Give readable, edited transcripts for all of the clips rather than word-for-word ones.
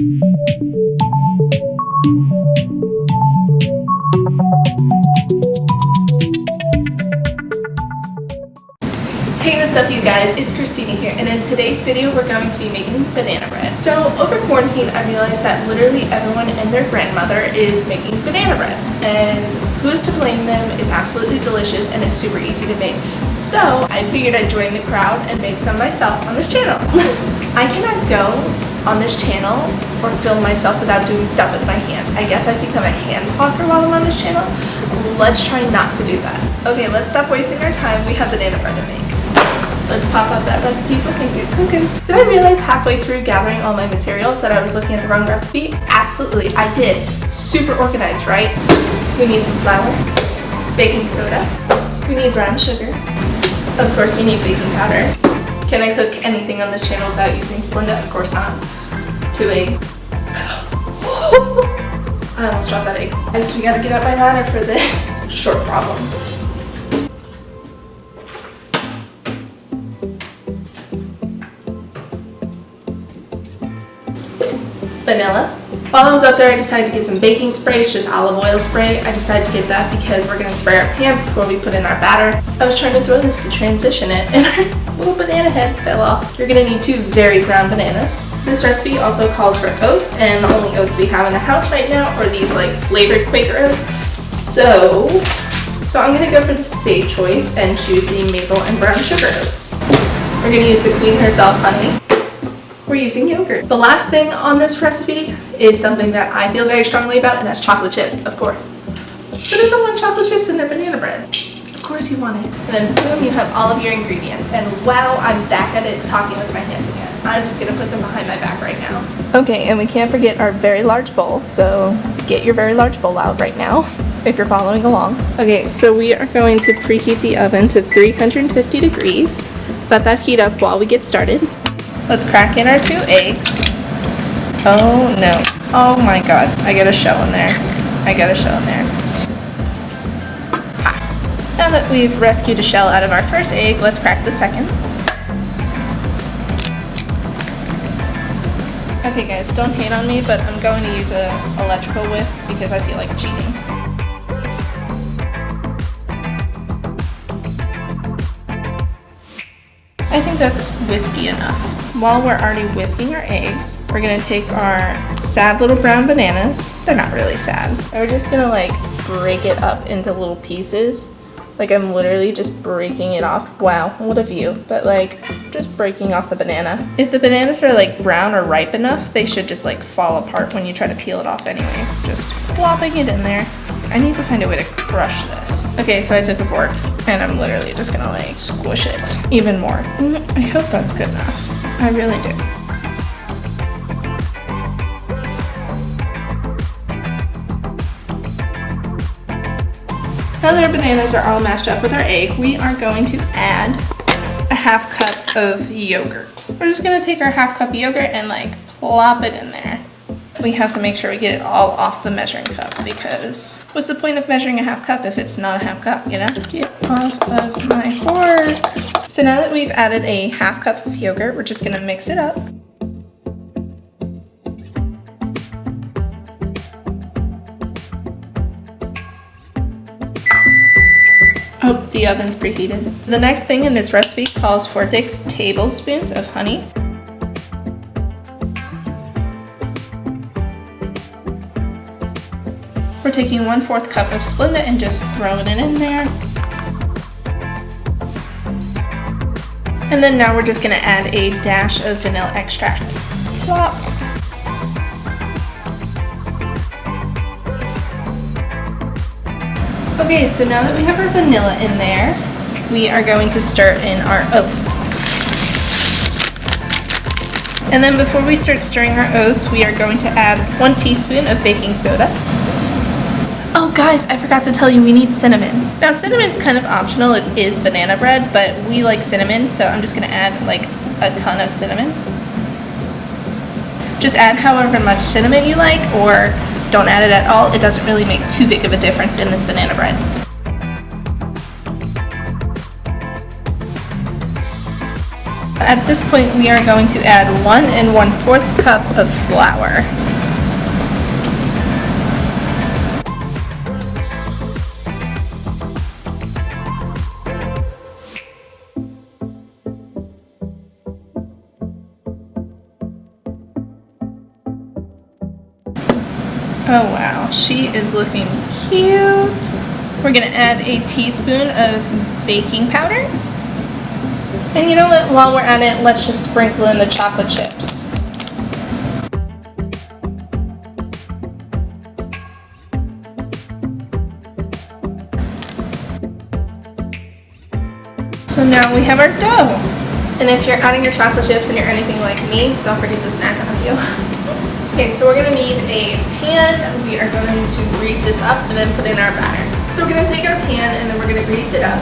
Hey, what's up you guys? It's Christina here, and in today's video we're going to be making banana bread. So over quarantine I realized that literally everyone and their grandmother is making banana bread, and who's to blame them? It's absolutely delicious and it's super easy to make. So I figured I'd join the crowd and make some myself on this channel. I cannot go on this channel or film myself without doing stuff with my hands. I guess I've become a hand talker while I'm on this channel. Let's try not to do that. Okay, let's stop wasting our time. We have banana bread to make. Let's pop up that recipe for Can Get Cooking. Did I realize halfway through gathering all my materials that I was looking at the wrong recipe? Absolutely, I did. Super organized, right? We need some flour, baking soda, we need brown sugar, of course we need baking powder. Can I cook anything on this channel without using Splenda? Of course not. 2 eggs. I almost dropped that egg. Guys, we gotta get up my ladder for this. Short problems. Vanilla. While I was out there I decided to get some baking spray. It's just olive oil spray. I decided to get that because we're going to spray our pan before we put in our batter. I was trying to throw this to transition it and our little banana heads fell off. You're going to need 2 very ground bananas. This recipe also calls for oats, and the only oats we have in the house right now are these like flavored Quaker oats. So I'm going to go for the safe choice and choose the maple and brown sugar oats. We're going to use the queen herself, honey. We're using yogurt. The last thing on this recipe is something that I feel very strongly about, and that's chocolate chips, of course. Who doesn't want chocolate chips in their banana bread? Of course you want it. And then boom, you have all of your ingredients. And wow, I'm back at it talking with my hands again. I'm just gonna put them behind my back right now. Okay, and we can't forget our very large bowl, so get your very large bowl out right now if you're following along. Okay, so we are going to preheat the oven to 350 degrees. Let that heat up while we get started. Let's crack in our 2 eggs. Oh no. Oh my god. I got a shell in there. I got a shell in there. Ha. Now that we've rescued a shell out of our first egg, let's crack the second. Okay guys, don't hate on me, but I'm going to use an electrical whisk because I feel like cheating. I think that's whiskey enough. While we're already whisking our eggs, we're gonna take our sad little brown bananas. They're not really sad. And we're just gonna like break it up into little pieces. Like I'm literally just breaking it off. Wow, what a view. But like just breaking off the banana. If the bananas are like brown or ripe enough, they should just like fall apart when you try to peel it off anyways. Just plopping it in there. I need to find a way to crush this. Okay, so I took a fork and I'm literally just gonna like squish it even more. I hope that's good enough. I really do. Now that our bananas are all mashed up with our egg, we are going to add a 1/2 cup of yogurt. We're just gonna take our 1/2 cup of yogurt and like plop it in there. We have to make sure we get it all off the measuring cup because what's the point of measuring a 1/2 cup if it's not a 1/2 cup, you know? Get off of my fork. So now that we've added a 1/2 cup of yogurt, we're just gonna mix it up. Oh, the oven's preheated. The next thing in this recipe calls for 6 tablespoons of honey. We're taking 1/4 cup of Splenda and just throwing it in there. And then now we're just gonna add a dash of vanilla extract. Plop. Okay, so now that we have our vanilla in there, we are going to stir in our oats. And then before we start stirring our oats, we are going to add 1 teaspoon of baking soda. Oh guys, I forgot to tell you we need cinnamon. Now cinnamon's kind of optional, it is banana bread, but we like cinnamon, so I'm just gonna add like a ton of cinnamon. Just add however much cinnamon you like, or don't add it at all. It doesn't really make too big of a difference in this banana bread. At this point, we are going to add 1 1/4 cup of flour. Oh wow, she is looking cute. We're gonna add a teaspoon of baking powder. And you know what, while we're at it, let's just sprinkle in the chocolate chips. So now we have our dough. And if you're adding your chocolate chips and you're anything like me, don't forget to snack on you. Okay, so we're gonna need a pan. We are going to grease this up and then put in our batter. So we're gonna take our pan and then we're gonna grease it up.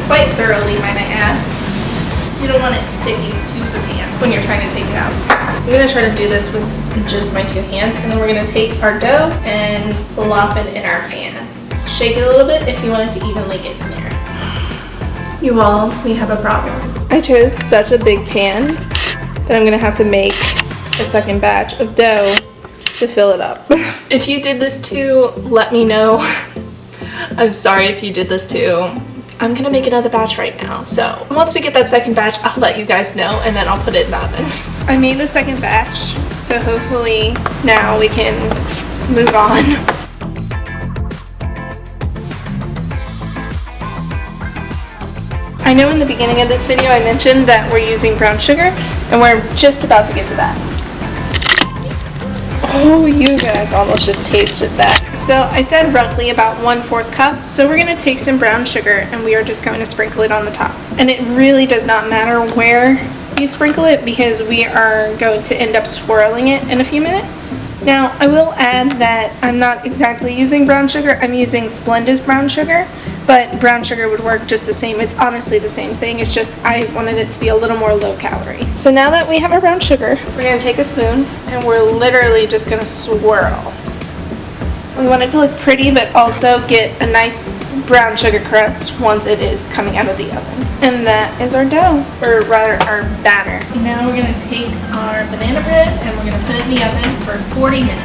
Quite thoroughly, might I add. You don't want it sticking to the pan when you're trying to take it out. I'm gonna try to do this with just my 2 hands, and then we're gonna take our dough and plop it in our pan. Shake it a little bit if you want it to evenly get in there. You all, we have a problem. I chose such a big pan that I'm gonna have to make a second batch of dough to fill it up. If you did this too, let me know. I'm sorry if you did this too. I'm gonna make another batch right now. So once we get that second batch, I'll let you guys know and then I'll put it in the oven. I made the second batch, so hopefully now we can move on. I know in the beginning of this video I mentioned that we're using brown sugar, and we're just about to get to that. Oh, you guys almost just tasted that. So I said roughly about 1/4 cup, so we're gonna take some brown sugar and we are just going to sprinkle it on the top. And it really does not matter where you sprinkle it because we are going to end up swirling it in a few minutes. Now, I will add that I'm not exactly using brown sugar, I'm using Splendid's brown sugar, but brown sugar would work just the same. It's honestly the same thing, it's just I wanted it to be a little more low calorie. So now that we have our brown sugar, we're gonna take a spoon and we're literally just gonna swirl. We want it to look pretty, but also get a nice brown sugar crust once it is coming out of the oven. And that is our dough, or rather our batter. Now we're gonna take our banana bread and we're gonna put it in the oven for 40 minutes.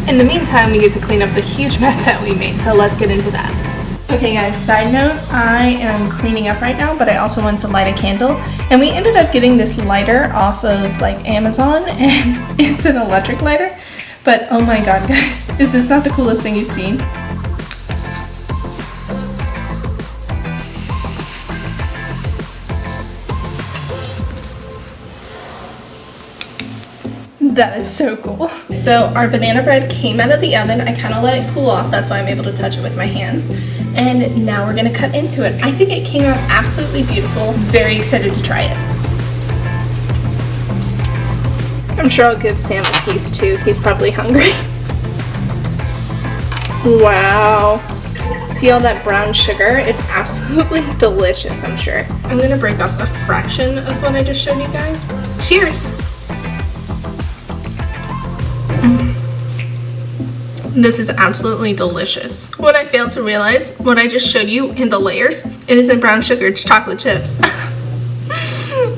In the meantime, we get to clean up the huge mess that we made, so let's get into that. Okay guys, side note, I am cleaning up right now, but I also want to light a candle. And we ended up getting this lighter off of like Amazon, and it's an electric lighter. But oh my god guys, is this not the coolest thing you've seen? That is so cool. So our banana bread came out of the oven. I kind of let it cool off. That's why I'm able to touch it with my hands. And now we're gonna cut into it. I think it came out absolutely beautiful. Very excited to try it. I'm sure I'll give Sam a piece too. He's probably hungry. Wow. See all that brown sugar? It's absolutely delicious, I'm sure. I'm gonna break off a fraction of what I just showed you guys. Cheers! This is absolutely delicious. What I failed to realize, what I just showed you in the layers, it isn't brown sugar, it's chocolate chips.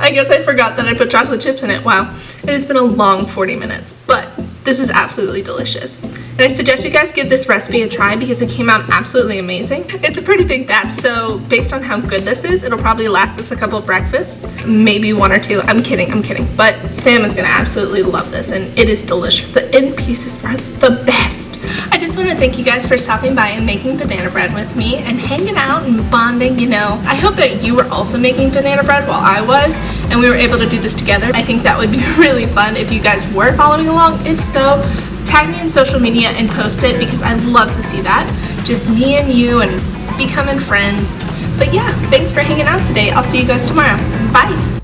I guess I forgot that I put chocolate chips in it. Wow. It has been a long 40 minutes, but this is absolutely delicious. And I suggest you guys give this recipe a try because it came out absolutely amazing. It's a pretty big batch, so based on how good this is, it'll probably last us a couple of breakfasts, maybe 1 or 2. I'm kidding. But Sam is gonna absolutely love this, and it is delicious. The end pieces are the best. I just want to thank you guys for stopping by and making banana bread with me and hanging out and bonding, you know. I hope that you were also making banana bread while I was, and we were able to do this together. I think that would be really fun if you guys were following along. If so, tag me in social media and post it because I'd love to see that. Just me and you and becoming friends. But yeah, thanks for hanging out today. I'll see you guys tomorrow. Bye!